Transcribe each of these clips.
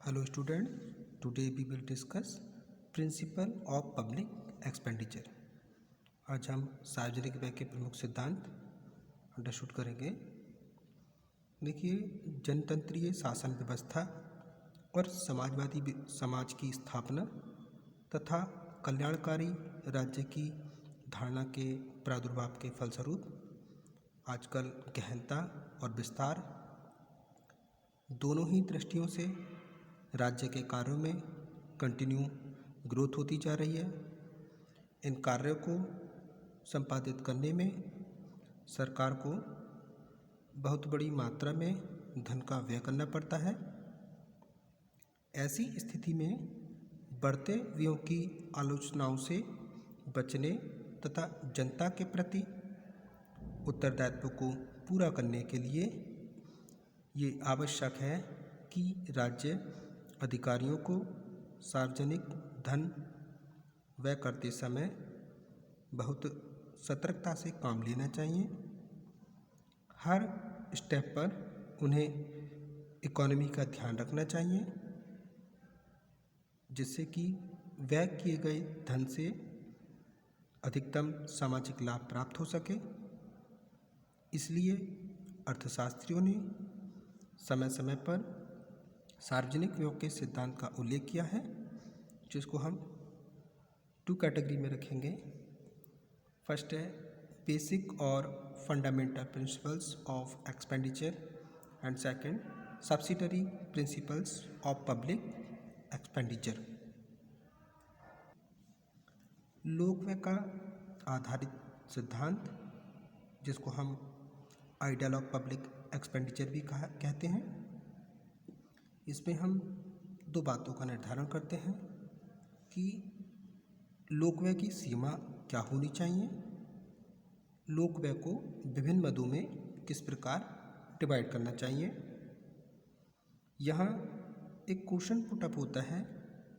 Hello student, today we will discuss principle of public expenditure. आज हम सार्वजनिक व्यय के प्रमुख सिद्धांत अंडरस्टूड करेंगे। देखिए, जनतंत्रीय शासन व्यवस्था और समाजवादी समाज की स्थापना तथा कल्याणकारी राज्य की धारणा के प्रादुर्भाव के फलस्वरूप आजकल गहनता और विस्तार दोनों ही दृष्टियों से राज्य के कार्यों में कंटिन्यू ग्रोथ होती जा रही है। इन कार्यों को संपादित करने में सरकार को बहुत बड़ी मात्रा में धन का व्यय करना पड़ता है। ऐसी स्थिति में बढ़ते व्ययों की आलोचनाओं से बचने तथा जनता के प्रति उत्तरदायित्व को पूरा करने के लिए ये आवश्यक है कि राज्य अधिकारियों को सार्वजनिक धन व्यय करते समय बहुत सतर्कता से काम लेना चाहिए। हर स्टेप पर उन्हें इकोनॉमी का ध्यान रखना चाहिए, जिससे कि व्यय किए गए धन से अधिकतम सामाजिक लाभ प्राप्त हो सके। इसलिए अर्थशास्त्रियों ने समय समय पर सार्वजनिक व्ययों के सिद्धांत का उल्लेख किया है, जिसको हम 2 कैटेगरी में रखेंगे। फर्स्ट है बेसिक और fundamental principles of expenditure and second subsidiary principles of public expenditure. लोक व्यय का आधारित सिद्धांत, जिसको हम आइडियल ऑफ पब्लिक एक्सपेंडिचर भी कहते हैं, इसमें हम 2 बातों का निर्धारण करते हैं कि लोक व्यय की सीमा क्या होनी चाहिए, लोक व्यय को विभिन्न मदों में किस प्रकार डिवाइड करना चाहिए। यहाँ एक क्वेश्चन पुटअप होता है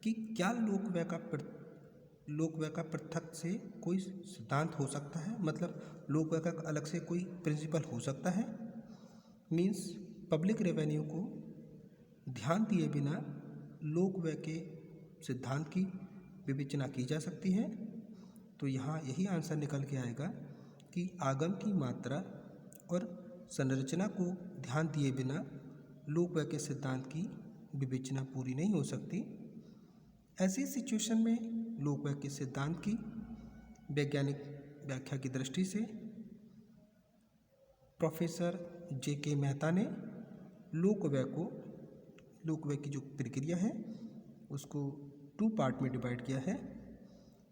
कि क्या लोक व्यय का पृथक से कोई सिद्धांत हो सकता है, मतलब लोक व्यय का अलग से कोई प्रिंसिपल हो सकता है। मीन्स पब्लिक रेवेन्यू को ध्यान दिए बिना लोक व्यय के सिद्धांत की विवेचना की जा सकती है। तो यहाँ यही आंसर निकल के आएगा कि आगम की मात्रा और संरचना को ध्यान दिए बिना लोक व्यय के सिद्धांत की विवेचना पूरी नहीं हो सकती। ऐसी सिचुएशन में लोक व्यय के सिद्धांत की वैज्ञानिक व्याख्या की दृष्टि से प्रोफेसर J.K. मेहता ने लोक व्यय की जो प्रक्रिया है उसको 2 पार्ट में डिवाइड किया है।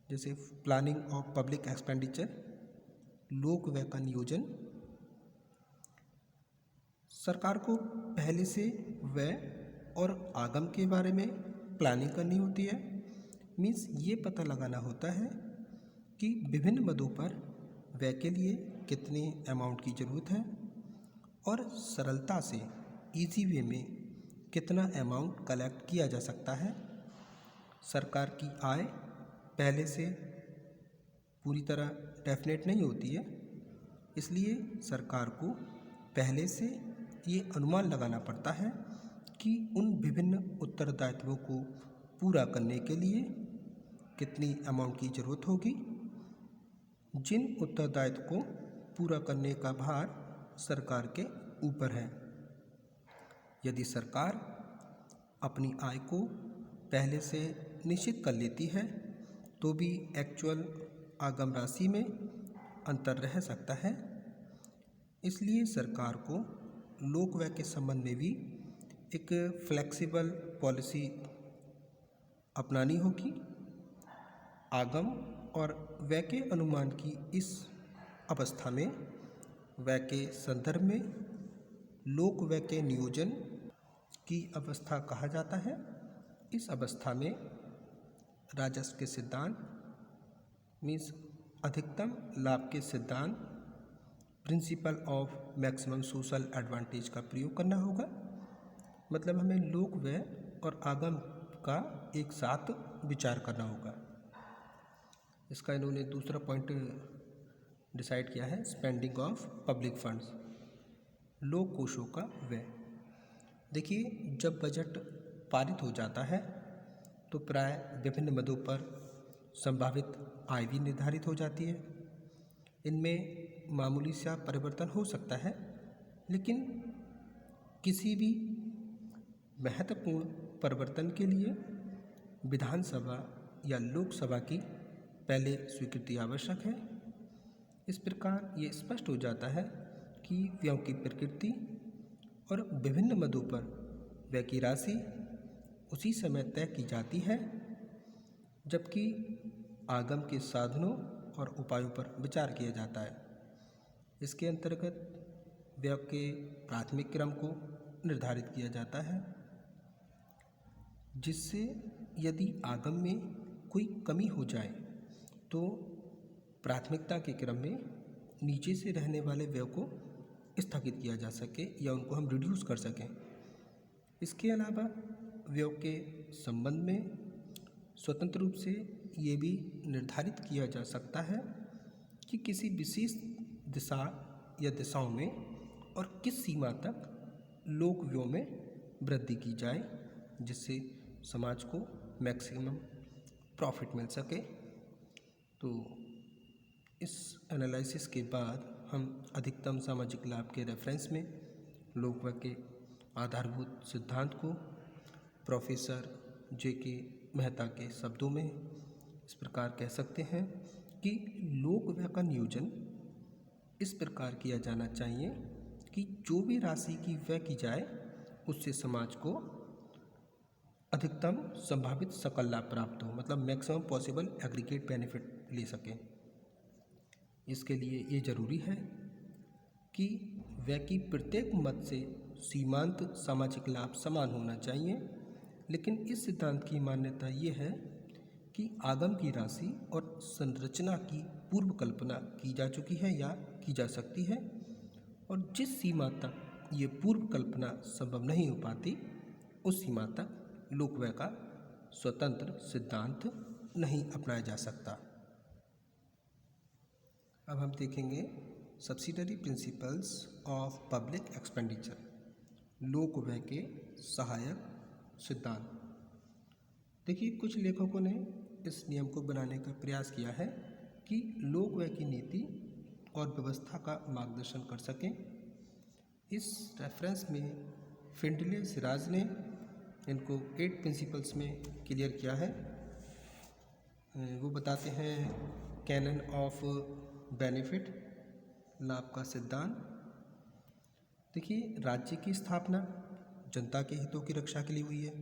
जैसे प्लानिंग ऑफ पब्लिक एक्सपेंडिचर, लोक व्यय का नियोजन। सरकार को पहले से व्यय और आगम के बारे में प्लानिंग करनी होती है। मीन्स ये पता लगाना होता है कि विभिन्न मदों पर व्यय के लिए कितने अमाउंट की ज़रूरत है और सरलता से इजी वे में कितना अमाउंट कलेक्ट किया जा सकता है। सरकार की आय पहले से पूरी तरह डेफिनेट नहीं होती है, इसलिए सरकार को पहले से ये अनुमान लगाना पड़ता है कि उन विभिन्न उत्तरदायित्वों को पूरा करने के लिए कितनी अमाउंट की ज़रूरत होगी, जिन उत्तरदायित्व को पूरा करने का भार सरकार के ऊपर है। यदि सरकार अपनी आय को पहले से निश्चित कर लेती है तो भी एक्चुअल आगम राशि में अंतर रह सकता है। इसलिए सरकार को लोक व्यय के संबंध में भी एक फ्लेक्सिबल पॉलिसी अपनानी होगी। आगम और व्यय के अनुमान की इस अवस्था में व्यय के संदर्भ में लोक व्यय के नियोजन की अवस्था कहा जाता है। इस अवस्था में राजस्व के सिद्धांत मीन्स अधिकतम लाभ के सिद्धांत, principle of maximum social advantage का प्रयोग करना होगा। मतलब हमें लोक व्यय और आगम का एक साथ विचार करना होगा। इसका इन्होंने दूसरा पॉइंट डिसाइड किया है, स्पेंडिंग ऑफ पब्लिक फंड्स, लोक कोषों का व्यय। देखिए, जब बजट पारित हो जाता है तो प्राय विभिन्न मदों पर संभावित आय भी निर्धारित हो जाती है। इनमें मामूली सा परिवर्तन हो सकता है, लेकिन किसी भी महत्वपूर्ण परिवर्तन के लिए विधानसभा या लोकसभा की पहले स्वीकृति आवश्यक है। इस प्रकार ये स्पष्ट हो जाता है कि व्ययों की प्रकृति और विभिन्न मदों पर व्यय की राशि उसी समय तय की जाती है, जबकि आगम के साधनों और उपायों पर विचार किया जाता है। इसके अंतर्गत व्यय के प्राथमिक क्रम को निर्धारित किया जाता है, जिससे यदि आगम में कोई कमी हो जाए तो प्राथमिकता के क्रम में नीचे से रहने वाले व्यय को स्थगित किया जा सके या उनको हम रिड्यूस कर सकें। इसके अलावा व्यय के संबंध में स्वतंत्र रूप से ये भी निर्धारित किया जा सकता है कि किसी विशेष दिशा या दिशाओं में और किस सीमा तक लोक व्यय में वृद्धि की जाए, जिससे समाज को मैक्सिमम प्रॉफिट मिल सके। तो इस एनालिसिस के बाद हम अधिकतम सामाजिक लाभ के रेफरेंस में लोक व्यय के आधारभूत सिद्धांत को प्रोफेसर J.K. मेहता के शब्दों में इस प्रकार कह सकते हैं कि लोक व्यय का नियोजन इस प्रकार किया जाना चाहिए कि जो भी राशि की व्यय की जाए उससे समाज को अधिकतम संभावित सकल लाभ प्राप्त हो, मतलब मैक्सिमम पॉसिबल एग्रीगेट बेनिफिट ले सकें। इसके लिए ये जरूरी है कि व्यय की प्रत्येक मद से सीमांत सामाजिक लाभ समान होना चाहिए, लेकिन इस सिद्धांत की मान्यता ये है कि आगम की राशि और संरचना की पूर्व कल्पना की जा चुकी है या की जा सकती है, और जिस सीमा तक ये पूर्व कल्पना संभव नहीं हो पाती उस सीमा तक लोक व्यय का स्वतंत्र सिद्धांत नहीं अपनाया जा सकता। अब हम देखेंगे subsidiary principles of public expenditure, लोक व्यय के सहायक सिद्धांत। देखिए, कुछ लेखकों ने इस नियम को बनाने का प्रयास किया है कि लोक व्यय की नीति और व्यवस्था का मार्गदर्शन कर सकें। इस रेफरेंस में फिंडले सिराज ने इनको 8 प्रिंसिपल्स में क्लियर किया है। वो बताते हैं कैनन ऑफ बेनिफिट, लाभ का सिद्धांत। देखिए, राज्य की स्थापना जनता के हितों की रक्षा के लिए हुई है,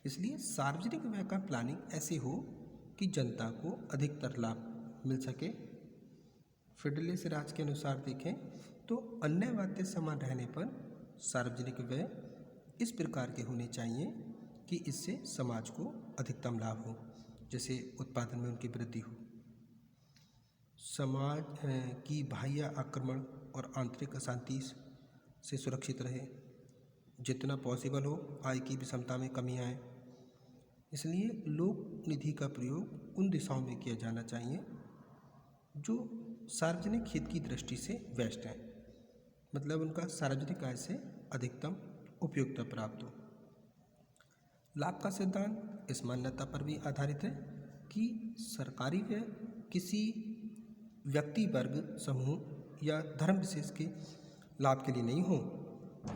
इसलिए सार्वजनिक व्यय का प्लानिंग ऐसे हो कि जनता को अधिकतर लाभ मिल सके। फिडले सिराज के अनुसार देखें तो अन्य बातें समान रहने पर सार्वजनिक व्यय इस प्रकार के होने चाहिए कि इससे समाज को अधिकतम लाभ हो, जैसे उत्पादन में उनकी वृद्धि हो, समाज की बाह्य आक्रमण और आंतरिक अशांति से सुरक्षित रहे, जितना पॉसिबल हो आय की विषमता में कमी आए। इसलिए लोक निधि का प्रयोग उन दिशाओं में किया जाना चाहिए जो सार्वजनिक हित की दृष्टि से बेस्ट हैं, मतलब उनका सार्वजनिक आय से अधिकतम उपयोगिता प्राप्त हो। लाभ का सिद्धांत इस मान्यता पर भी आधारित है कि सरकारी व्यय किसी व्यक्ति वर्ग, समूह या धर्म विशेष के लाभ के लिए नहीं हो,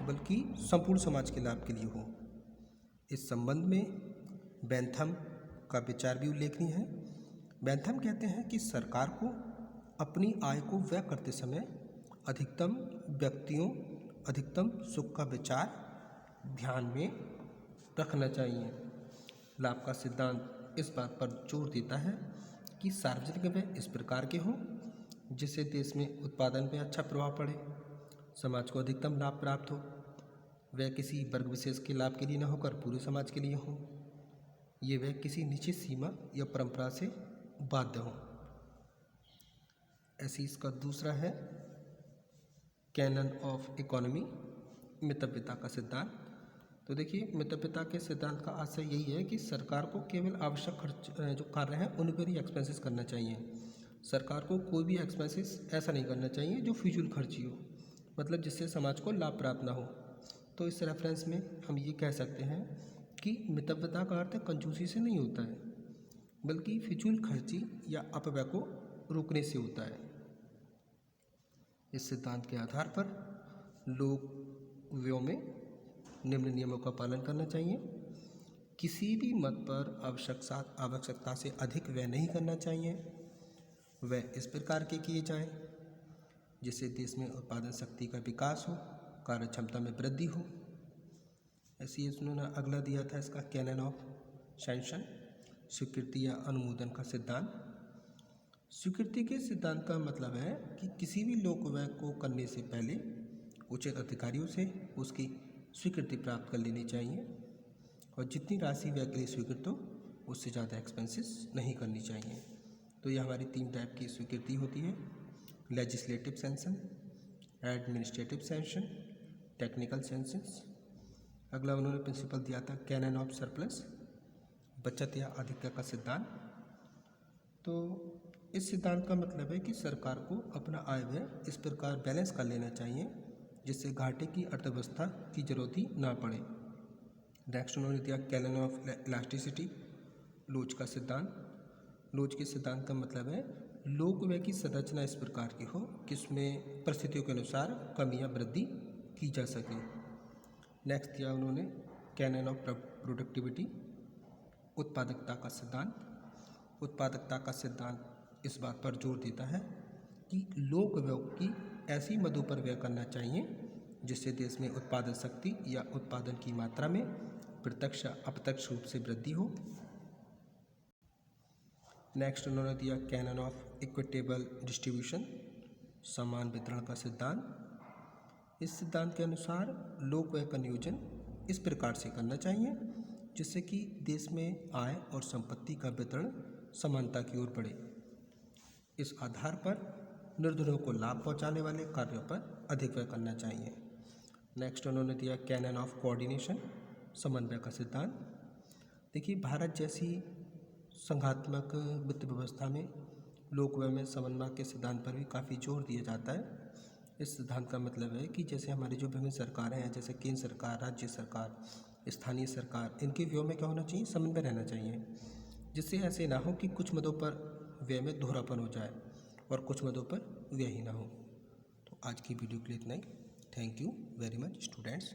बल्कि संपूर्ण समाज के लाभ के लिए हो। इस संबंध में बेंथम का विचार भी उल्लेखनीय है। बेंथम कहते हैं कि सरकार को अपनी आय को व्यय करते समय अधिकतम व्यक्तियों, अधिकतम सुख का विचार ध्यान में रखना चाहिए। लाभ का सिद्धांत इस बात पर जोर देता है कि सार्वजनिक व्यय इस प्रकार के हों जिससे देश में उत्पादन पे अच्छा प्रभाव पड़े, समाज को अधिकतम लाभ प्राप्त हो। वह किसी वर्ग विशेष के लाभ के लिए न होकर पूरे समाज के लिए हो। ये वह किसी निश्चित सीमा या परंपरा से बाध्य हो। ऐसी इसका दूसरा है कैनन ऑफ इकोनॉमी, मितव्ययता का सिद्धांत। तो देखिए, मितव्ययता के सिद्धांत का आशय यही है कि सरकार को केवल आवश्यक खर्च जो कार्य हैं उन पर ही एक्सपेंसेस करना चाहिए। सरकार को कोई भी एक्सपेंसेस ऐसा नहीं करना चाहिए जो फिजूल खर्ची हो, मतलब जिससे समाज को लाभ प्राप्त ना हो। तो इस रेफरेंस में हम ये कह सकते हैं कि मितव्यता का अर्थ कंजूसी से नहीं होता है, बल्कि फिजूल खर्ची या अपव्यय को रोकने से होता है। इस सिद्धांत के आधार पर लोक व्यय में निम्न नियमों का पालन करना चाहिए। किसी भी मद पर आवश्यकता से अधिक व्यय नहीं करना चाहिए। वह इस प्रकार के किए जाएं जिससे देश में उत्पादन शक्ति का विकास हो, कार्य क्षमता में वृद्धि हो। ऐसे ही उन्होंने अगला दिया था इसका कैनन ऑफ सैंक्शन, स्वीकृति या अनुमोदन का सिद्धांत। स्वीकृति के सिद्धांत का मतलब है कि किसी भी लोक व्यय को करने से पहले उचित अधिकारियों से उसकी स्वीकृति प्राप्त कर लेनी चाहिए और जितनी राशि व्यय के लिए स्वीकृत हो उससे ज़्यादा एक्सपेंसेस नहीं करनी चाहिए। तो ये हमारी 3 टाइप की स्वीकृति होती है: legislative sanction, administrative sanction, technical sanctions. अगला उन्होंने प्रिंसिपल दिया था कैनन ऑफ सरप्लस, बचत या अधिकता का सिद्धांत। तो इस सिद्धांत का मतलब है कि सरकार को अपना आय व्यय इस प्रकार बैलेंस कर लेना चाहिए जिससे घाटे की अर्थव्यवस्था की जरूरत ही ना पड़े। नेक्स्ट उन्होंने दिया कैनन ऑफ इलास्टिसिटी, लोच का सिद्धांत। लोच के सिद्धांत का मतलब है लोक व्यय की संरचना इस प्रकार की हो कि उसमें परिस्थितियों के अनुसार कमी या वृद्धि की जा सके। नेक्स्ट दिया उन्होंने कैनन ऑफ प्रोडक्टिविटी, उत्पादकता का सिद्धांत। उत्पादकता का सिद्धांत इस बात पर जोर देता है कि लोक व्यय की ऐसी मदों पर व्यय करना चाहिए जिससे देश में उत्पादन शक्ति या उत्पादन की मात्रा में प्रत्यक्ष या अप्रत्यक्ष रूप से वृद्धि हो। नेक्स्ट उन्होंने दिया कैनन ऑफ इक्विटेबल डिस्ट्रीब्यूशन, समान वितरण का सिद्धांत। इस सिद्धांत के अनुसार लोक व्यय का नियोजन इस प्रकार से करना चाहिए जिससे कि देश में आय और संपत्ति का वितरण समानता की ओर बढ़े। इस आधार पर निर्धनों को लाभ पहुंचाने वाले कार्यों पर अधिक व्यय करना चाहिए। नेक्स्ट उन्होंने दिया कैनन ऑफ कोऑर्डिनेशन, समन्वय का सिद्धांत। देखिए, भारत जैसी संघात्मक वित्त व्यवस्था में लोक व्यय में समन्वय के सिद्धांत पर भी काफ़ी जोर दिया जाता है। इस सिद्धांत का मतलब है कि जैसे हमारी जो विभिन्न सरकारें हैं, जैसे केंद्र सरकार, राज्य सरकार, स्थानीय सरकार, इनके व्यय में क्या होना चाहिए? समन्वय रहना चाहिए, जिससे ऐसे ना हो कि कुछ मदों पर व्यय में दोहरापन हो जाए और कुछ मदों पर व्यय ही ना हो। तो आज की वीडियो के लिए इतना ही। Thank you very much students.